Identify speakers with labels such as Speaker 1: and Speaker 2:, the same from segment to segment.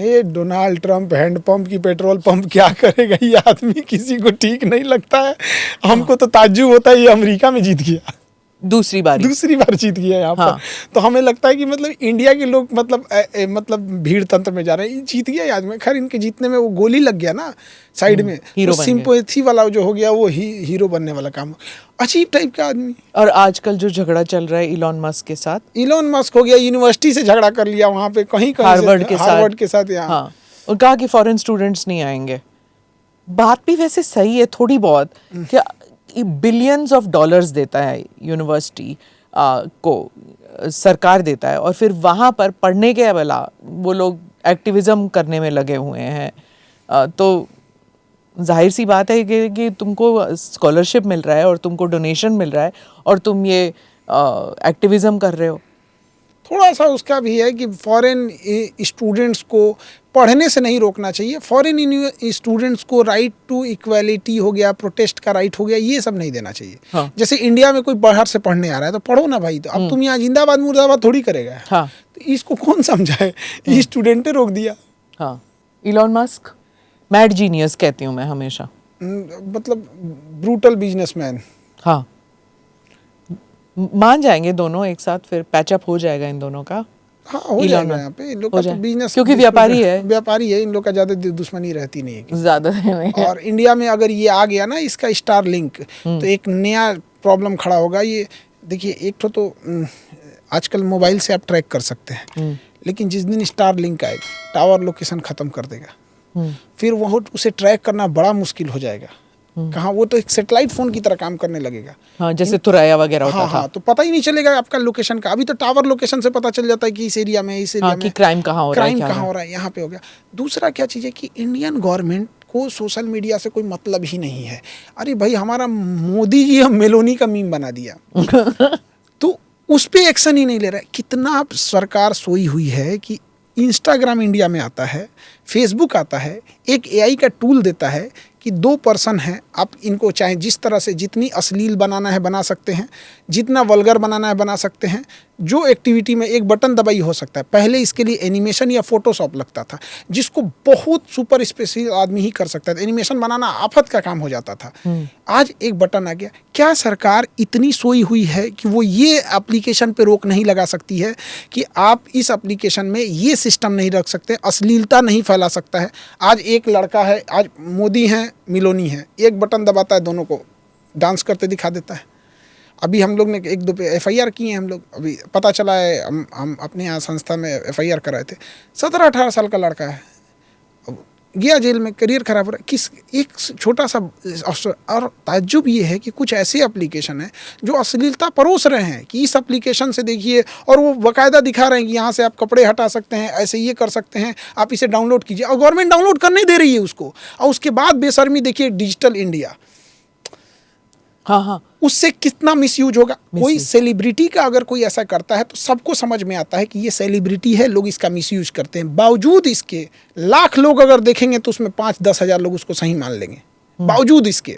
Speaker 1: ये Donald Trump handpump की petrol pump क्या करेगा, ये आदमी किसी को ठीक नहीं लगता है। हमको तो ताज्जुब होता है ये अमेरिका में जीत गया,
Speaker 2: दूसरी बार
Speaker 1: जीत गया यहाँ पर। तो हमें लगता है कि मतलब इंडिया के लोग मतलब भीड़ तंत्र में जा रहे हैं, ये जीत गया आदमी। खैर इनके जीतने में वो गोली लग गया ना साइड में,
Speaker 2: हीरो
Speaker 1: तो सिंपैथी वाला जो हो गया वो हीरो बनने वाला काम, अजीब टाइप का आदमी।
Speaker 2: और आजकल जो झगड़ा चल रहा है इलॉन मस्क के साथ,
Speaker 1: इलॉन मस्क हो गया यूनिवर्सिटी से झगड़ा कर लिया वहाँ पे, कहीं
Speaker 2: हार्वर्ड
Speaker 1: के साथ यहाँ।
Speaker 2: हाँ, और कहा कि फॉरेन स्टूडेंट्स नहीं आएंगे। बात भी वैसे सही है थोड़ी बहुत, क्या बिलियंस ऑफ डॉलर्स देता है यूनिवर्सिटी को, सरकार देता है, और फिर वहाँ पर पढ़ने के अलावा वो लोग एक्टिविज्म करने में लगे हुए हैं। तो जाहिर सी बात है कि तुमको स्कॉलरशिप मिल रहा है और तुमको डोनेशन मिल रहा है और तुम ये एक्टिविज्म कर रहे हो।
Speaker 1: थोड़ा सा उसका भी है कि फॉरेन स्टूडेंट्स को पढ़ने से नहीं रोकना चाहिए। फॉरेन स्टूडेंट्स को राइट टू इक्वालिटी हो गया, प्रोटेस्ट का राइट हो गया, ये सब नहीं देना चाहिए।
Speaker 2: हाँ।
Speaker 1: जैसे इंडिया में कोई बाहर से पढ़ने आ रहा है तो पढ़ो ना भाई, तो अब तुम यहाँ जिंदाबाद मुर्दाबाद थोड़ी करेगा।
Speaker 2: हाँ।
Speaker 1: तो इसको कौन समझाए, ये स्टूडेंटे रोक दिया।
Speaker 2: हाँ, इलॉन मस्क मैड जीनियस कहती हूँ मैं हमेशा,
Speaker 1: मतलब ब्रूटल बिजनेसमैन।
Speaker 2: हाँ, मान जाएंगे दोनों एक साथ, फिर पैचअप हो जाएगा इन दोनों का।
Speaker 1: हाँ, हो जाएगा यहाँ पे। इन लोग का तो बिजनेस,
Speaker 2: क्योंकि व्यापारी है,
Speaker 1: इन लोग का ज्यादा दुश्मनी रहती नहीं है
Speaker 2: ज्यादा नहीं है।
Speaker 1: और इंडिया में अगर ये आ गया ना इसका स्टार लिंक, तो एक नया प्रॉब्लम खड़ा होगा। ये देखिए, एक तो आजकल मोबाइल से आप ट्रैक कर सकते हैं, लेकिन जिस दिन स्टार लिंक आएगा टावर लोकेशन खत्म कर देगा, फिर वह उसे ट्रैक करना बड़ा मुश्किल हो जाएगा। कहाँ, वो तो एक सैटेलाइट फोन की तरह काम करने लगेगा।
Speaker 2: हाँ, जैसे तुरैया वगैरह होता था।
Speaker 1: हाँ, तो पता ही नहीं चलेगा आपका लोकेशन का। अभी तो टावर लोकेशन से पता चल जाता है कि इस एरिया में,
Speaker 2: कि क्राइम कहाँ हो रहा है,
Speaker 1: यहाँ पे हो गया। दूसरा क्या चीज़ है कि इंडियन गवर्नमेंट को सोशल मीडिया से कोई मतलब ही नहीं है। अरे भाई, हमारा मोदी जी हम मेलोनी का मीम बना दिया तो उस पर एक्शन ही नहीं ले रहा है। कितना सरकार सोई हुई है कि इंस्टाग्राम इंडिया में आता है, फेसबुक आता है, एक एआई का टूल देता है कि 2 पर्सन हैं, आप इनको चाहे जिस तरह से जितनी अश्लील बनाना है बना सकते हैं, जितना वल्गर बनाना है बना सकते हैं। जो एक्टिविटी में एक बटन दबाई हो सकता है। पहले इसके लिए एनिमेशन या फोटोशॉप लगता था, जिसको बहुत सुपर स्पेशल आदमी ही कर सकता था। एनिमेशन बनाना आफत का काम हो जाता था। आज एक बटन आ गया। क्या सरकार इतनी सोई हुई है कि वो ये एप्लीकेशन पे रोक नहीं लगा सकती है कि आप इस एप्लीकेशन में ये सिस्टम नहीं रख सकते, अश्लीलता नहीं फैला सकता है? आज एक लड़का है, आज मोदी हैं, मिलोनी है, एक बटन दबाता है, दोनों को डांस करते दिखा देता है। अभी हम लोग ने 1-2 पे एफआईआर किए हैं। हम लोग अभी पता चला है, हम अपने यहाँ संस्था में एफआईआर कराए थे। 17-18 साल का लड़का है, गया जेल में, करियर खराब हो रहा है। किस एक छोटा सा अवसर। और ताज्जुब ये है कि कुछ ऐसे एप्लीकेशन हैं जो अश्लीलता परोस रहे हैं कि इस एप्लीकेशन से देखिए, और वो बाकायदा दिखा रहे हैं कि यहाँ से आप कपड़े हटा सकते हैं, ऐसे ये कर सकते हैं, आप इसे डाउनलोड कीजिए। और गवर्नमेंट डाउनलोड करने दे रही है उसको। और उसके बाद बेशर्मी देखिए, डिजिटल इंडिया,
Speaker 2: हाँ,
Speaker 1: उससे कितना मिसयूज होगा। कोई सेलिब्रिटी का अगर कोई ऐसा करता है तो सबको समझ में आता है कि ये सेलिब्रिटी है, लोग इसका मिसयूज करते हैं। बावजूद इसके लाख लोग अगर देखेंगे तो उसमें 5-10 हज़ार लोग उसको सही मान लेंगे, बावजूद इसके।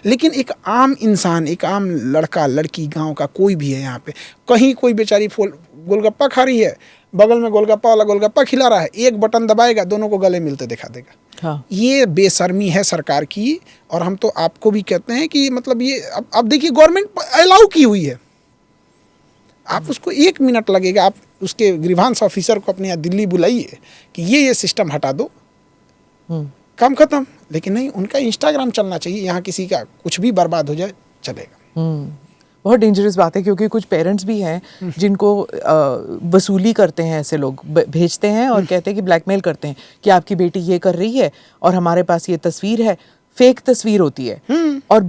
Speaker 1: लेकिन एक आम इंसान, एक आम लड़का लड़की, गांव का कोई भी है, यहाँ पे कहीं कोई बेचारी गोलगप्पा खा रही है, बगल में गोलगप्पा वाला गोलगप्पा खिला रहा है, एक बटन दबाएगा, दोनों को गले मिलते दिखा देगा।
Speaker 2: हाँ।
Speaker 1: ये बेशर्मी है सरकार की। और हम तो आपको भी कहते हैं कि मतलब ये अब देखिए, गवर्नमेंट अलाउ की हुई है। आप उसको 1 मिनट लगेगा, आप उसके ग्रीवांस ऑफिसर को अपने यहाँ दिल्ली बुलाइए कि ये सिस्टम हटा दो, काम खत्म। लेकिन नहीं, उनका इंस्टाग्राम चलना चाहिए, यहाँ किसी का कुछ भी बर्बाद हो जाए चलेगा।
Speaker 2: बहुत डेंजरस बात है, क्योंकि कुछ पेरेंट्स भी हैं जिनको वसूली करते हैं, ऐसे लोग भेजते हैं और कहते हैं कि ब्लैकमेल करते हैं कि आपकी बेटी ये कर रही है और हमारे पास ये तस्वीर है। फेक तस्वीर होती है। और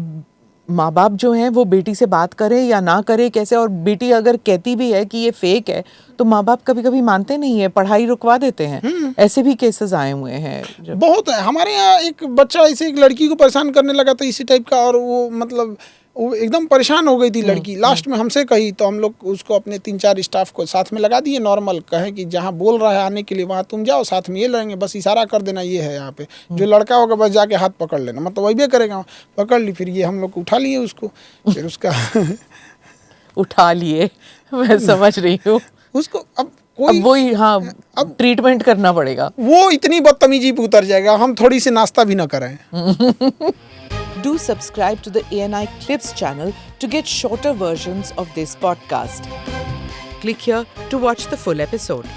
Speaker 2: माँ बाप जो हैं वो बेटी से बात करें या ना करें कैसे, और बेटी अगर कहती भी है कि ये फेक है तो माँ बाप कभी कभी मानते नहीं है, पढ़ाई रुकवा देते हैं। ऐसे भी केसेस आए हुए हैं,
Speaker 1: बहुत है। हमारे यहाँ एक बच्चा ऐसे एक लड़की को परेशान करने लगा था इसी टाइप का, और वो मतलब वो एकदम परेशान हो गई थी लड़की। लास्ट में हमसे कही तो हम लोग उसको अपने 3-4 स्टाफ को साथ में लगा दिए। नॉर्मल कहे कि जहाँ बोल रहा है आने के लिए वहाँ तुम जाओ, साथ में ये लड़ेंगे, बस इशारा कर देना ये है यहाँ पे, जो लड़का होगा बस जाके हाथ पकड़ लेना, मतलब वही भी करेगा। पकड़ ली, फिर ये हम लोग उठा लिए उसको, फिर उसका
Speaker 2: उठा लिए, मैं समझ रही हूँ।
Speaker 1: उसको अब
Speaker 2: अब वही हाँ ट्रीटमेंट करना पड़ेगा.
Speaker 1: वो इतनी बदतमीजी पे उतर जाएगा, हम थोड़ी सी नाश्ता भी ना करें.
Speaker 2: Do subscribe to the ANI Clips channel to get shorter versions of this podcast. Click here to watch the full episode.